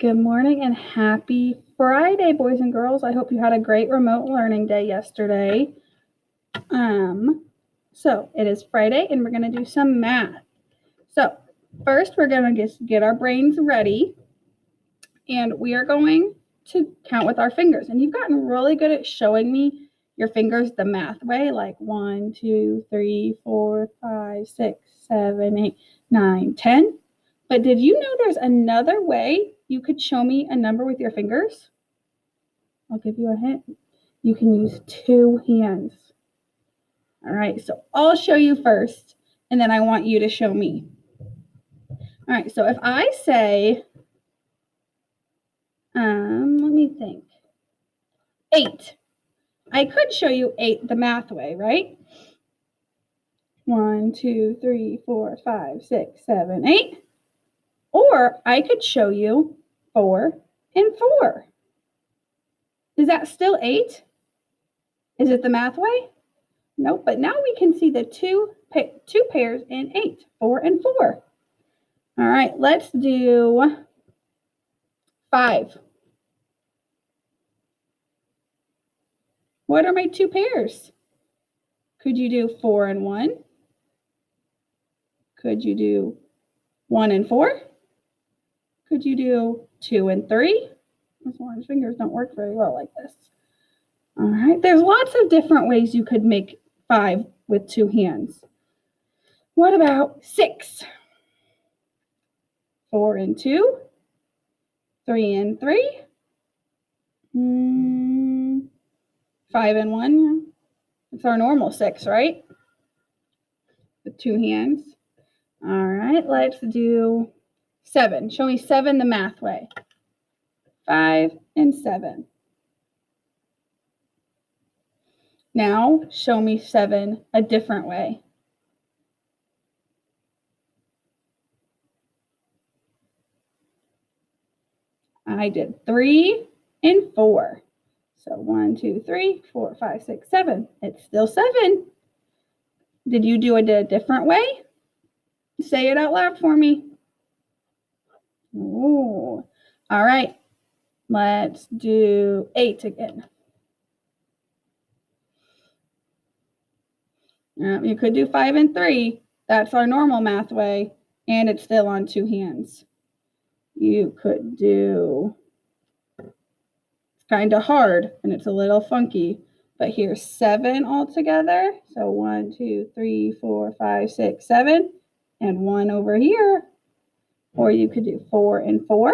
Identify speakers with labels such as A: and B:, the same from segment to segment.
A: Good morning and happy Friday, boys and girls. I hope you had a great remote learning day yesterday. So it is Friday and we're going to do some math. So first we're going to just get our brains ready and we are going to count with our fingers. And you've gotten really good at showing me your fingers the math way, like 1, 2, 3, 4, 5, 6, 7, 8, 9, 10. But did you know there's another way you could show me a number with your fingers? I'll give you a hint. You can use 2 hands. All right, so I'll show you first, and then I want you to show me. All right, so if I say, let me think, 8. I could show you 8 the math way, right? 1, 2, 3, 4, 5, 6, 7, 8. Or I could show you 4 and 4. Is that still 8? Is it the math way? Nope, but now we can see the two pairs in 8, 4 and 4. All right, let's do 5. What are my 2 pairs? Could you do 4 and 1? Could you do 1 and 4? Could you do 2 and 3? Those orange fingers don't work very well like this. All right, there's lots of different ways you could make 5 with 2 hands. What about 6? 4 and 2? 3 and 3? 5 and 1? It's our normal 6, right? With 2 hands. All right, let's do 7. Show me 7 the math way. 5 and 7. Now, show me 7 a different way. I did 3 and 4. So 1, 2, 3, 4, 5, 6, 7. It's still 7. Did you do it a different way? Say it out loud for me. Ooh. All right. Let's do 8 again. You could do 5 and 3. That's our normal math way, and it's still on 2 hands. You could do, it's kind of hard, and it's a little funky, but here's 7 altogether. So 1, 2, 3, 4, 5, 6, 7, and 1 over here. Or you could do 4 and 4.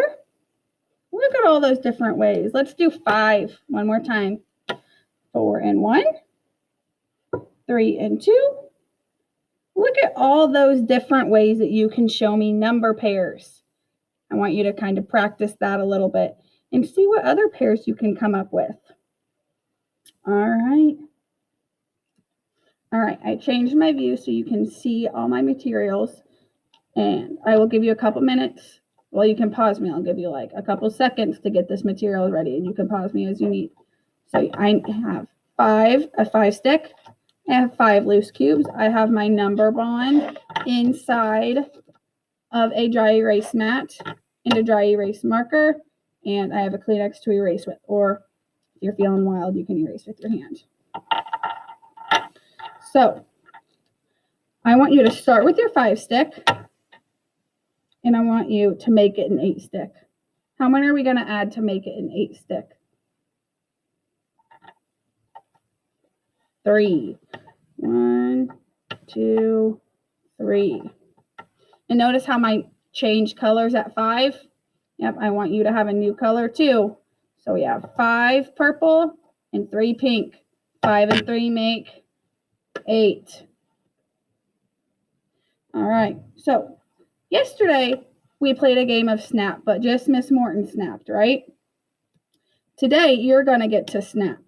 A: Look at all those different ways. Let's do 5 one more time. 4 and 1. 3 and 2. Look at all those different ways that you can show me number pairs. I want you to kind of practice that a little bit and see what other pairs you can come up with. All right. All right, I changed my view so you can see all my materials, and I will give you a couple minutes. Well, you can pause me. I'll give you like a couple seconds to get this material ready, and you can pause me as you need. So I have a 5 stick. I have 5 loose cubes. I have my number bond inside of a dry erase mat and a dry erase marker, and I have a Kleenex to erase with, or if you're feeling wild, you can erase with your hand. So I want you to start with your 5 stick, and I want you to make it an 8 stick. How many are we going to add to make it an 8 stick? 3. 1, 2, 3. And notice how my change colors at 5? Yep, I want you to have a new color too. So we have 5 purple and 3 pink. 5 and 3 make 8. All right, so yesterday we played a game of snap, but just Miss Morton snapped, right? Today you're going to get to snap.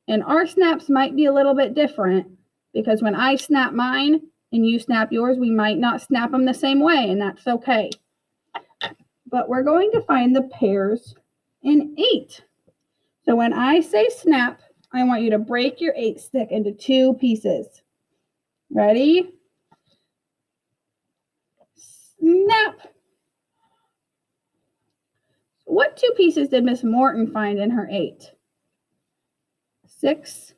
A: And our snaps might be a little bit different because when I snap mine and you snap yours, we might not snap them the same way, and that's okay. But we're going to find the pairs in 8. So when I say snap, I want you to break your 8 stick into 2 pieces. Ready? Snap. What what two pieces did Miss Morton find in her 8? 6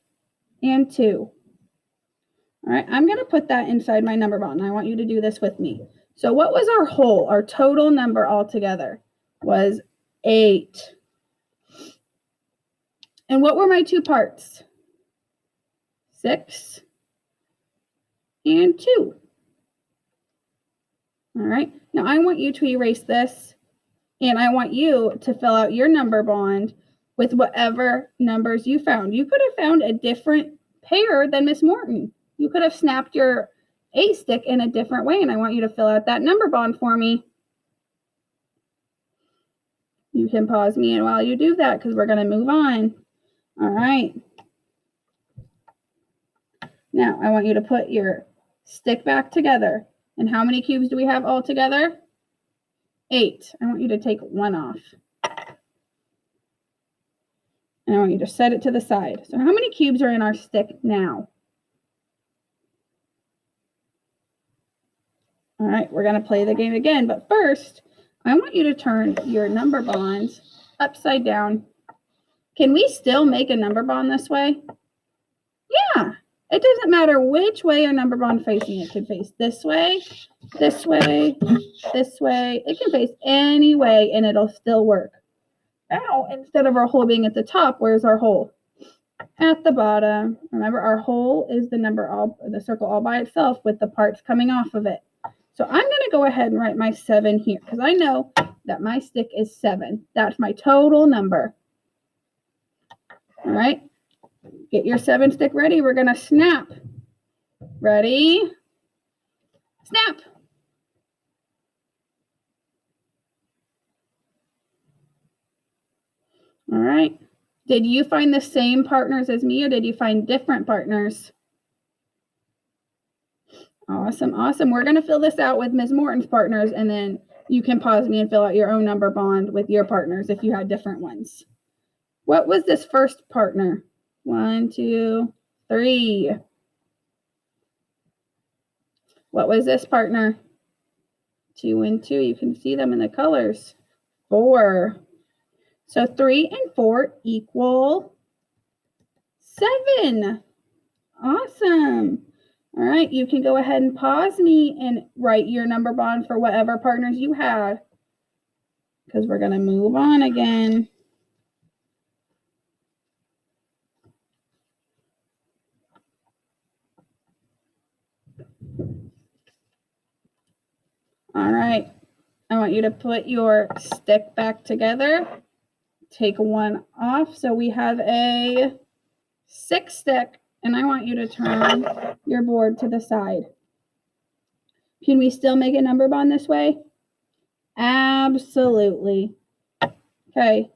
A: and 2. All right, I'm going to put that inside my number bond, and I want you to do this with me. So what was our whole, our total number altogether? Was 8. And what were my two parts? 6 and 2. All right, now I want you to erase this, and I want you to fill out your number bond with whatever numbers you found. You could have found a different pair than Miss Morton. You could have snapped your 8 stick in a different way, and I want you to fill out that number bond for me. You can pause me while you do that because we're going to move on. All right. Now, I want you to put your stick back together. And how many cubes do we have all together? 8. I want you to take 1 off. And I want you to set it to the side. So how many cubes are in our stick now? All right, we're going to play the game again. But first, I want you to turn your number bonds upside down. Can we still make a number bond this way? Yeah. It doesn't matter which way your number bond facing. It can face this way, this way, this way. It can face any way, and it'll still work. Now, instead of our hole being at the top, where's our hole? At the bottom. Remember, our hole is the circle all by itself with the parts coming off of it. So I'm going to go ahead and write my 7 here because I know that my stick is 7. That's my total number. All right. Get your 7 stick ready. We're going to snap. Ready? Snap. All right. Did you find the same partners as me, or did you find different partners? Awesome, awesome. We're going to fill this out with Ms. Morton's partners, and then you can pause me and fill out your own number bond with your partners if you had different ones. What was this first partner? 1, 2, 3. What was this partner? 2 and 2. You can see them in the colors. 4. So 3 and 4 equal 7. Awesome. All right, you can go ahead and pause me and write your number bond for whatever partners you had, because we're going to move on again. All right, I want you to put your stick back together. Take 1 off. So we have a 6 stick, and I want you to turn your board to the side. Can we still make a number bond this way? Absolutely. Okay.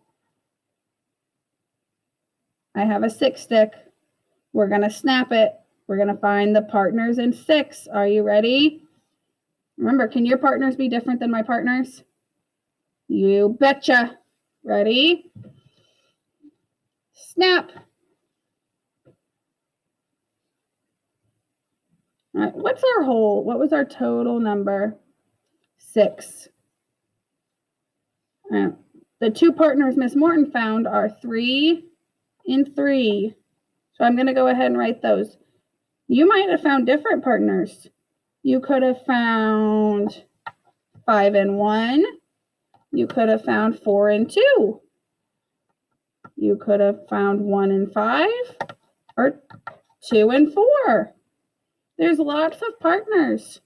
A: I have a 6 stick. We're going to snap it. We're going to find the partners in 6. Are you ready? Remember, can your partners be different than my partners? You betcha. Ready? Snap. All right, what's our whole? What was our total number? 6. The 2 partners Miss Morton found are 3 and 3. So I'm going to go ahead and write those. You might have found different partners. You could have found 5 and 1. You could have found 4 and 2. You could have found 1 and 5 or 2 and 4. There's lots of partners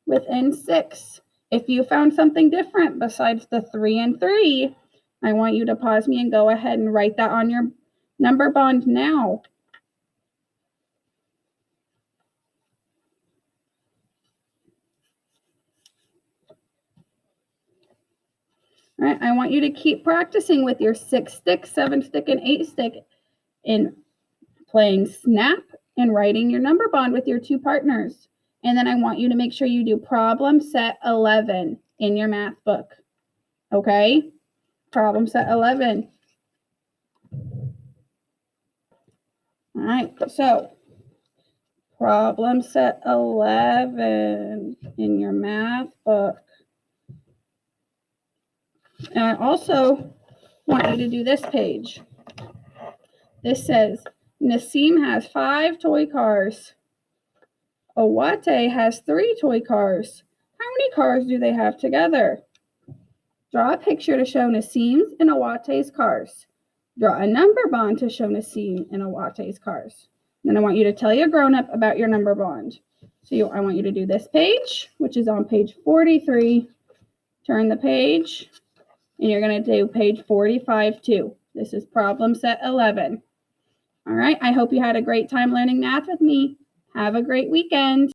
A: within 6. If you found something different besides the 3 and 3, I want you to pause me and go ahead and write that on your number bond now. All right, I want you to keep practicing with your 6 stick, 7 stick, and 8 stick in playing snap and writing your number bond with your 2 partners. And then I want you to make sure you do problem set 11 in your math book. Okay? Problem set 11. All right, so problem set 11 in your math book. And I also want you to do this page. This says, Nassim has 5 toy cars. Awate has 3 toy cars. How many cars do they have together? Draw a picture to show Nassim's and Awate's cars. Draw a number bond to show Nassim and Awate's cars. Then I want you to tell your grown-up about your number bond. So I want you to do this page, which is on page 43. Turn the page, and you're going to do page 45 too. This is problem set 11. All right, I hope you had a great time learning math with me. Have a great weekend.